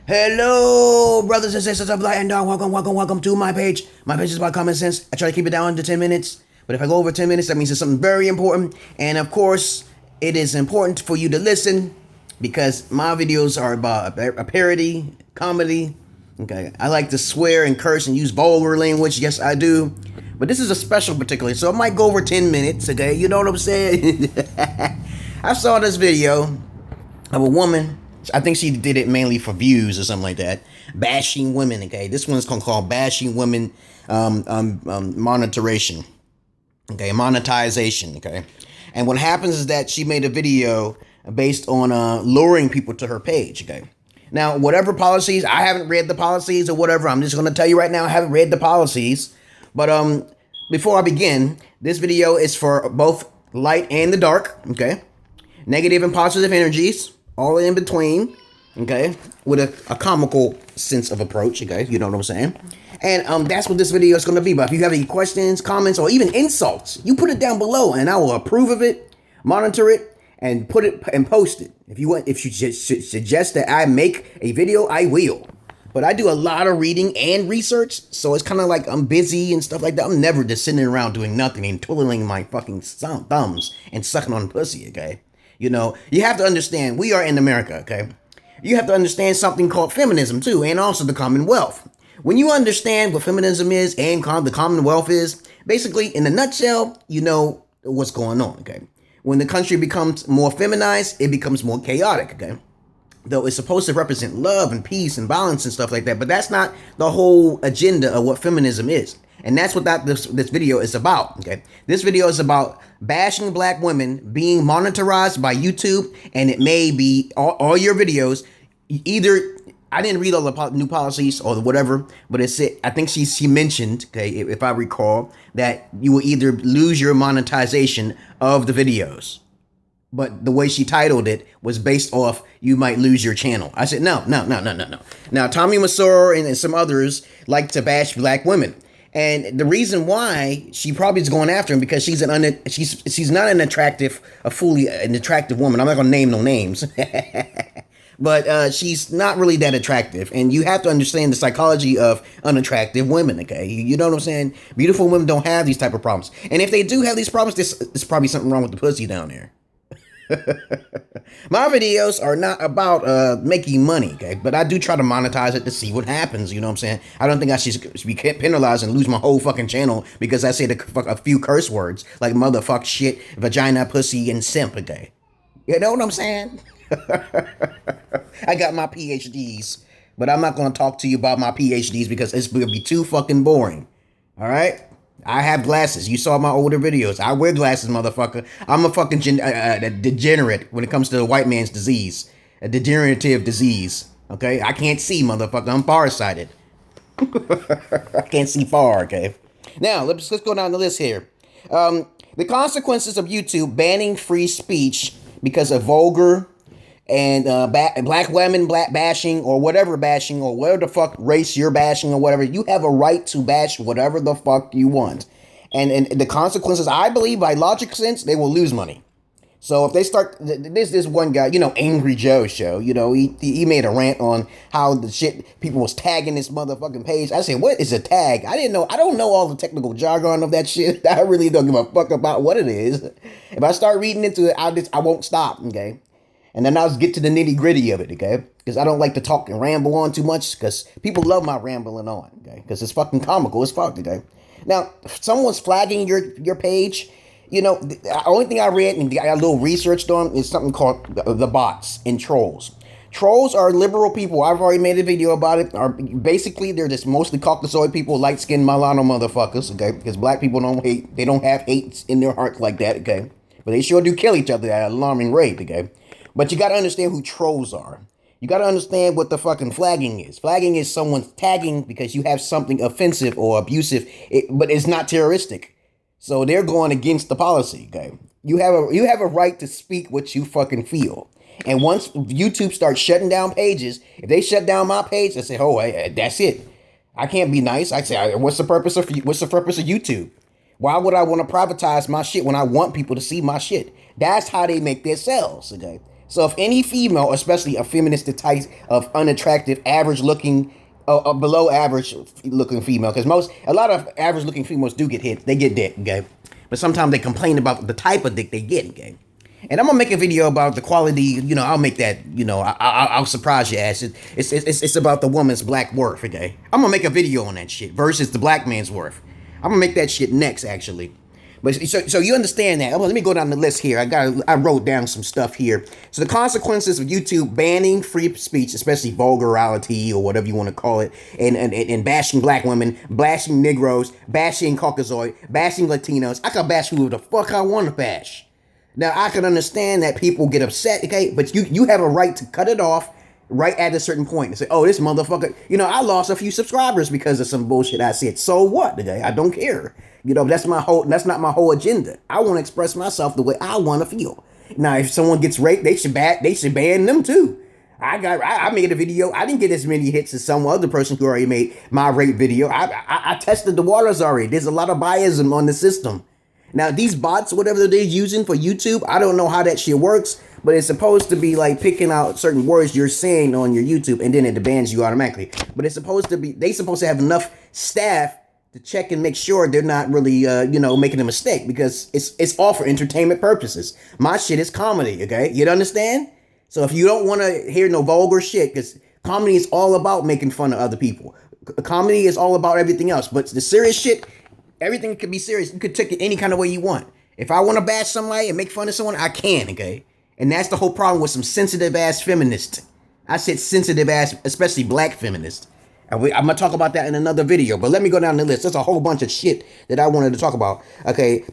Hello, brothers and sisters of light and dark. Welcome to my page. My page is about common sense. I try to keep it down under 10 minutes. But if I go over 10 minutes, that means it's something very important. And of course, it is important for you to listen because my videos are about a parody, comedy. Okay, I like to swear and curse and use vulgar language. Yes, I do. But this is a special particularly, so it might go over 10 minutes, okay? You know what I'm saying? I saw this video of a woman. I think she did it mainly for views or something like that. Bashing women, okay? This one's called Bashing Women Monetization. Okay, monetization, okay? And what happens is that she made a video based on luring people to her page, okay? Now, whatever policies, I haven't read the policies or whatever. I'm just going to tell you right now, I haven't read the policies. But before I begin, this video is for both light and the dark, okay? Negative and positive energies, all in between, okay? With a comical sense of approach, okay? You know what I'm saying? And that's what this video is going to be. But if you have any questions, comments, or even insults, you put it down below and I will approve of it, monitor it, and put it and post it. If you suggest that I make a video, I will. But I do a lot of reading and research, so it's kind of like I'm busy and stuff like that. I'm never just sitting around doing nothing and twiddling my fucking thumbs and sucking on pussy, okay? You know, you have to understand, we are in America, okay? You have to understand something called feminism, too, and also the Commonwealth. When you understand what feminism is and the Commonwealth is, basically, in a nutshell, you know what's going on, okay? When the country becomes more feminized, it becomes more chaotic, okay? Though it's supposed to represent love and peace and balance and stuff like that, but that's not the whole agenda of what feminism is. And that's what this video is about, okay? This video is about bashing black women being monetized by YouTube, and it may be all your videos, either, I didn't read all the new policies or whatever, but I think she mentioned, okay, if I recall, that you will either lose your monetization of the videos. But the way she titled it was based off, you might lose your channel. I said, no. Now, Tommy Masur and some others like to bash black women. And the reason why she probably is going after him because she's not an attractive woman. I'm not going to name no names. But she's not really that attractive. And you have to understand the psychology of unattractive women, okay? You know what I'm saying? Beautiful women don't have these type of problems. And if they do have these problems, there's probably something wrong with the pussy down there. My videos are not about making money, okay? But I do try to monetize it to see what happens, you know what I'm saying? I don't think I should be penalized and lose my whole fucking channel because I said a few curse words like motherfuck, shit, vagina, pussy, and simp, okay? You know what I'm saying? I got my PhDs, but I'm not going to talk to you about my PhDs because it's going to be too fucking boring, all right? I have glasses. You saw my older videos. I wear glasses, motherfucker. I'm a fucking degenerate when it comes to the white man's disease. A degenerative disease. Okay? I can't see, motherfucker. I'm farsighted. I can't see far, okay? Now, let's go down the list here. The consequences of YouTube banning free speech because of vulgar and black women bashing or whatever the fuck race you're bashing or whatever. You have a right to bash whatever the fuck you want. And the consequences, I believe, by logic sense, they will lose money. So if they start, this one guy, you know, Angry Joe show, you know, he made a rant on how the shit people was tagging this motherfucking page. I said, what is a tag? I don't know all the technical jargon of that shit. I really don't give a fuck about what it is. If I start reading into it, I won't stop, okay? And then I'll get to the nitty gritty of it, okay? Because I don't like to talk and ramble on too much because people love my rambling on, okay? Because it's fucking comical as fuck, okay? Now, if someone's flagging your page, you know, the only thing I read and I got a little researched on is something called the bots and trolls. Trolls are liberal people. I've already made a video about it. Basically, they're just mostly Caucasoid people, light-skinned Milano motherfuckers, okay? Because black people don't hate. They don't have hate in their hearts like that, okay? But they sure do kill each other at an alarming rate, okay? But you got to understand who trolls are. You got to understand what the fucking flagging is. Flagging is someone tagging because you have something offensive or abusive, but it's not terroristic. So they're going against the policy, okay? You have a right to speak what you fucking feel. And once YouTube starts shutting down pages, if they shut down my page, I say, oh, that's it. I can't be nice. I say, what's the purpose of YouTube? Why would I want to privatize my shit when I want people to see my shit? That's how they make their sales, okay? So if any female, especially a feminist type of unattractive, average looking, below average looking female, because a lot of average looking females do get hit, they get dick, okay? But sometimes they complain about the type of dick they get, okay? And I'm gonna make a video about the quality. I'll make that. I'll surprise your ass. It's about the woman's black worth. Okay, I'm gonna make a video on that shit versus the black man's worth. I'm gonna make that shit next, actually. But so you understand that. Let me go down the list here. I wrote down some stuff here. So the consequences of YouTube banning free speech, especially vulgarity or whatever you want to call it, and bashing black women, bashing Negroes, bashing Caucasoid, bashing Latinos. I can bash who the fuck I want to bash. Now, I can understand that people get upset, okay? But you have a right to cut it off right at a certain point and say, oh, this motherfucker, I lost a few subscribers because of some bullshit I said. So what, okay? I don't care. That's not my whole agenda. I want to express myself the way I want to feel. Now, if someone gets raped, they should ban them too. I made a video. I didn't get as many hits as some other person who already made my rape video. I tested the waters already. There's a lot of biasm on the system. Now, these bots, whatever they're using for YouTube, I don't know how that shit works, but it's supposed to be like picking out certain words you're saying on your YouTube, and then it bans you automatically. But it's supposed to have enough staff to check and make sure they're not really, making a mistake, because it's all for entertainment purposes. My shit is comedy, okay? You understand? So if you don't want to hear no vulgar shit, because comedy is all about making fun of other people. Comedy is all about everything else, but the serious shit, everything can be serious. You could take it any kind of way you want. If I want to bash somebody and make fun of someone, I can, okay? And that's the whole problem with some sensitive-ass feminists. I said sensitive-ass, especially black feminists. And I'm going to talk about that in another video. But let me go down the list. There's a whole bunch of shit that I wanted to talk about. Okay,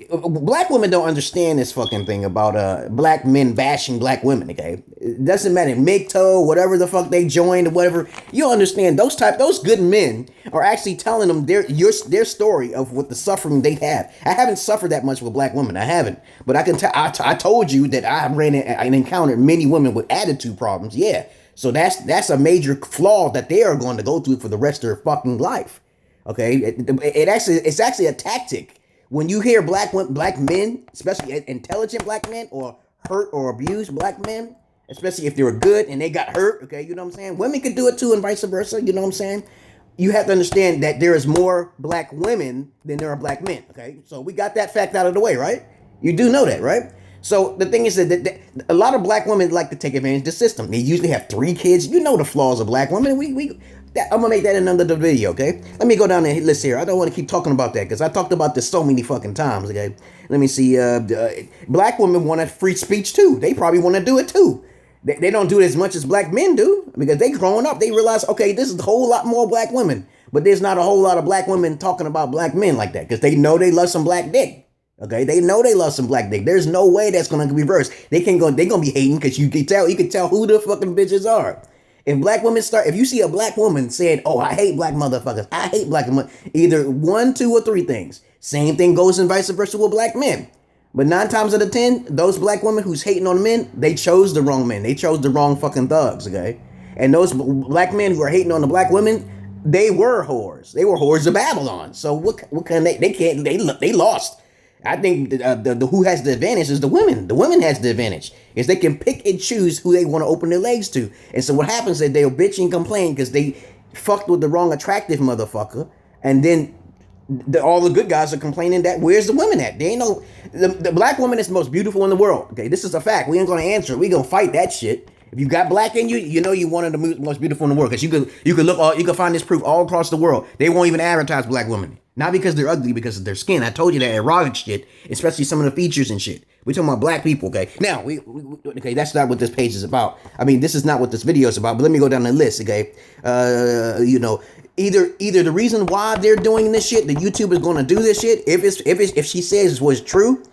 black women don't understand this fucking thing about black men bashing black women, okay? It doesn't matter. MGTOW, whatever the fuck they joined or whatever. You understand, those good men are actually telling them their story of what the suffering they have. I haven't suffered that much with black women. I haven't. But I can tell. I told you that I ran and encountered many women with attitude problems. Yeah. So that's a major flaw that they are going to go through for the rest of their fucking life. Okay, it's actually a tactic. When you hear black men, especially intelligent black men, or hurt or abused black men, especially if they were good and they got hurt, okay, you know what I'm saying? Women could do it too and vice versa, you know what I'm saying? You have to understand that there is more black women than there are black men, okay? So we got that fact out of the way, right? You do know that, right? So the thing is that a lot of black women like to take advantage of the system. They usually have 3 kids. You know the flaws of black women. I'm gonna make that in another video, okay? Let me go down the list here. I don't want to keep talking about that because I talked about this so many fucking times, okay? Let me see. Black women want free speech too. They probably want to do it too. They don't do it as much as black men do because they growing up. They realize, okay, this is a whole lot more black women, but there's not a whole lot of black women talking about black men like that because they know they love some black dick. Okay, they know they love some black dick. There's no way that's gonna reverse. They're gonna be hating because you can tell who the fucking bitches are. If you see a black woman saying, oh, I hate black motherfuckers, I hate black men, either 1, 2, or 3 things. Same thing goes and vice versa with black men. But 9 times out of 10, those black women who's hating on men, they chose the wrong men. They chose the wrong fucking thugs, okay? And those black men who are hating on the black women, they were whores. They were whores of Babylon. So what can they lost. I think the who has the advantage is the women. The women has the advantage is they can pick and choose who they want to open their legs to. And so what happens is they'll bitch and complain because they fucked with the wrong attractive motherfucker. And then all the good guys are complaining that where's the women at? They ain't no, the black woman is the most beautiful in the world. Okay, this is a fact. We ain't gonna answer it. We gonna fight that shit. If you got black in you, you know you one of the most beautiful in the world. Because you could find this proof all across the world. They won't even advertise black women. Not because they're ugly, because of their skin. I told you that erotic shit, especially some of the features and shit. We're talking about black people, okay? Now, okay, that's not what this page is about. I mean, this is not what this video is about, but let me go down the list, okay? Either the reason why they're doing this shit, the YouTube is going to do this shit, if she says it was true,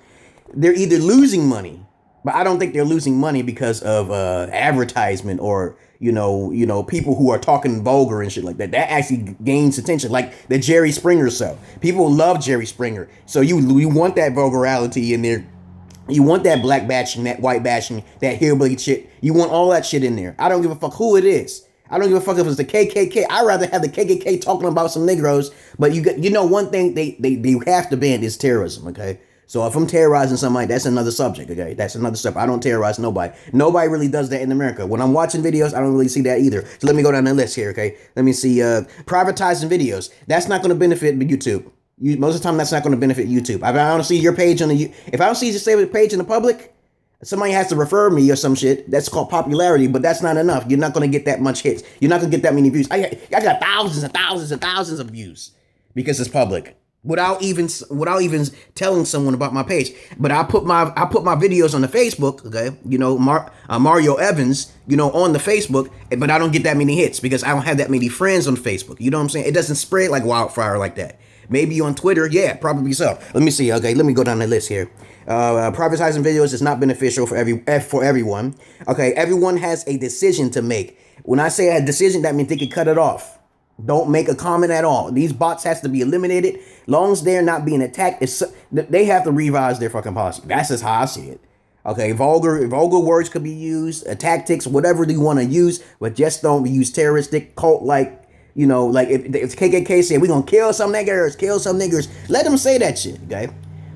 they're either losing money, but I don't think they're losing money because of advertisement or people who are talking vulgar and shit like that. That actually gains attention, like the Jerry Springer show. People love Jerry Springer, so you want that vulgarity in there. You want that black bashing, that white bashing, that hillbilly shit. You want all that shit in there. I don't give a fuck who it is. I don't give a fuck if it's the KKK. I'd rather have the KKK talking about some Negroes. But you know one thing they have to ban is terrorism. Okay. So if I'm terrorizing somebody, that's another subject, okay? That's another stuff. I don't terrorize nobody. Nobody really does that in America. When I'm watching videos, I don't really see that either. So let me go down the list here, okay? Let me see. Privatizing videos. That's not going to benefit YouTube. Most of the time, that's not going to benefit YouTube. If I don't see your page on the, if I don't see your saved page in the public, somebody has to refer me or some shit. That's called popularity, but that's not enough. You're not going to get that much hits. You're not going to get that many views. I got thousands and thousands and thousands of views because it's public. Without even telling someone about my page. But I put my videos on the Facebook, okay? You know, Mario Evans, you know, on the Facebook, but I don't get that many hits because I don't have that many friends on Facebook. You know what I'm saying? It doesn't spread like wildfire like that. Maybe on Twitter, yeah, probably so. Let me see. Okay, let me go down the list here. Privatizing videos is not beneficial for everyone. Okay, everyone has a decision to make. When I say a decision, that means they can cut it off. Don't make a comment at all. These bots has to be eliminated. Long as they're not being attacked, they have to revise their fucking policy. That's just how I see it. Okay, vulgar words could be used, tactics, whatever you want to use, but just don't use terroristic, cult-like, you know, like if KKK said, we're going to kill some niggers, let them say that shit, okay?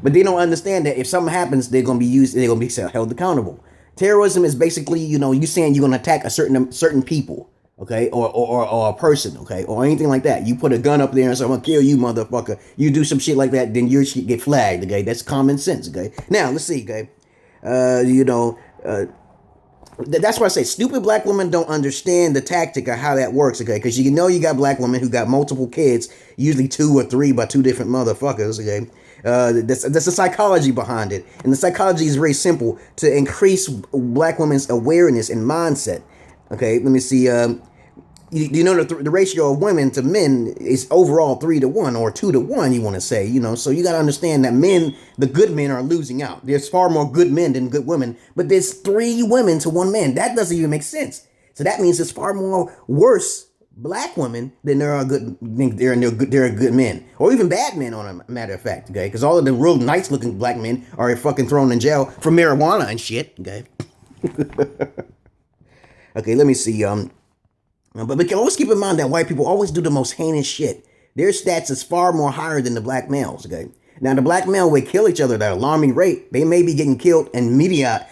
But they don't understand that if something happens, they're going to be held accountable. Terrorism is basically, you know, you saying you're going to attack a certain people. Okay, or a person, okay, or anything like that. You put a gun up there and say, I'm gonna kill you, motherfucker. You do some shit like that, then your shit get flagged, okay? That's common sense, okay? Now, let's see, okay? That's why I say stupid black women don't understand the tactic of how that works, okay? Because you know you got black women who got multiple kids, usually 2 or 3 by 2 different motherfuckers, okay? There's a psychology behind it. And the psychology is very simple to increase black women's awareness and mindset. Okay, let me see. You know the ratio of women to men is overall 3-to-1 or 2-to-1. You want to say, you know, so you got to understand that men, the good men, are losing out. There's far more good men than good women, but there's 3 women to 1 man. That doesn't even make sense. So that means there's far more worse black women than there are good. There are good men, or even bad men. On a matter of fact, okay, because all of the real nice looking black men are fucking thrown in jail for marijuana and shit. Okay. Okay, let me see. But we can always keep in mind that white people always do the most heinous shit. Their stats is far more higher than the black males, okay? Now, the black male will kill each other at an alarming rate. They may be getting killed and media,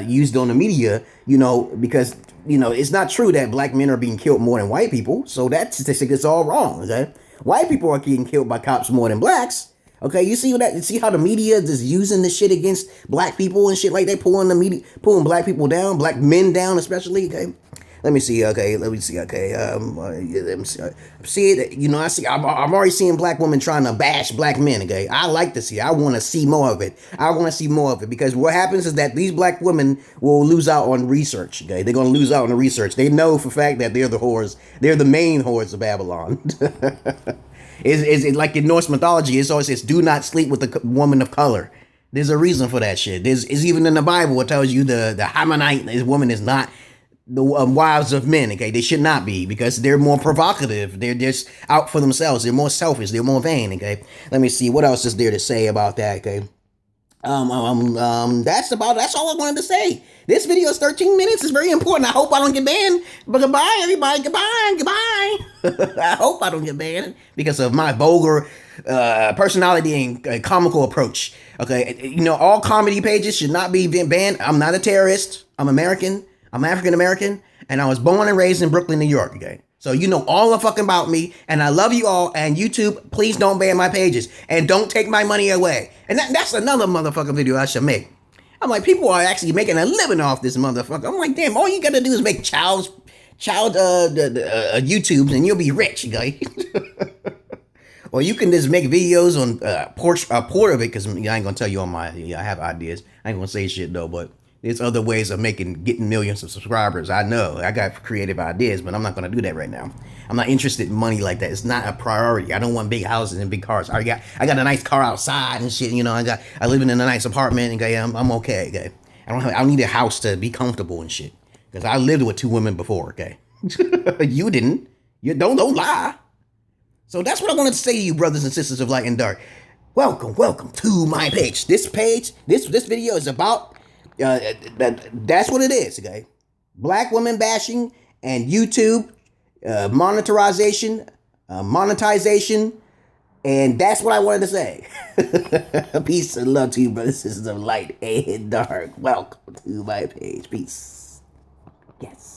used on the media, you know, because, you know, it's not true that black men are being killed more than white people. So that statistic is all wrong, okay? White people are getting killed by cops more than blacks. Okay, you see that? You see how the media is using this shit against black people and shit like they pulling black people down, black men down especially. Okay, let me see. Okay, let me see. Okay, let me see. See it. You know, I'm already seeing black women trying to bash black men. Okay, I like to see. I want to see more of it. Because what happens is that these black women will lose out on research. Okay, they're gonna lose out on the research. They know for a fact that they're the whores. They're the main whores of Babylon. Is like in Norse mythology, it's always says, do not sleep with a woman of color. There's a reason for that shit. It's even in the Bible, it tells you the Hamanite woman is not the wives of men, okay? They should not be, because they're more provocative. They're just out for themselves. They're more selfish. They're more vain, okay? Let me see. What else is there to say about that, okay? That's all I wanted to say. This video is 13 minutes. It's very important. I hope I don't get banned. But goodbye, everybody. Goodbye. I hope I don't get banned because of my vulgar personality and comical approach. Okay, you know, all comedy pages should not be banned. I'm not a terrorist. I'm American. I'm African American, and I was born and raised in Brooklyn, New York. Okay. So you know all the fucking about me, and I love you all, and YouTube, please don't ban my pages, and don't take my money away. And that's another motherfucking video I should make. I'm like, people are actually making a living off this motherfucker. I'm like, damn, all you gotta do is make child YouTubes, and you'll be rich, okay? Or you can just make videos on port of it, because I ain't gonna tell you all I have ideas. I ain't gonna say shit though, but there's other ways of getting millions of subscribers. I know. I got creative ideas, but I'm not going to do that right now. I'm not interested in money like that. It's not a priority. I don't want big houses and big cars. I got a nice car outside and shit. You know, I live in a nice apartment. Okay, I'm okay. Okay, I don't need a house to be comfortable and shit. Because I lived with 2 women before. Okay, you didn't. You don't lie. So that's what I wanted to say to you, brothers and sisters of light and dark. Welcome to my page. This video is about. That's what it is, okay? Black women bashing and YouTube monetization And that's what I wanted to say. Peace and love to you, brothers and sisters of light and dark. Welcome to my page. Peace. Yes.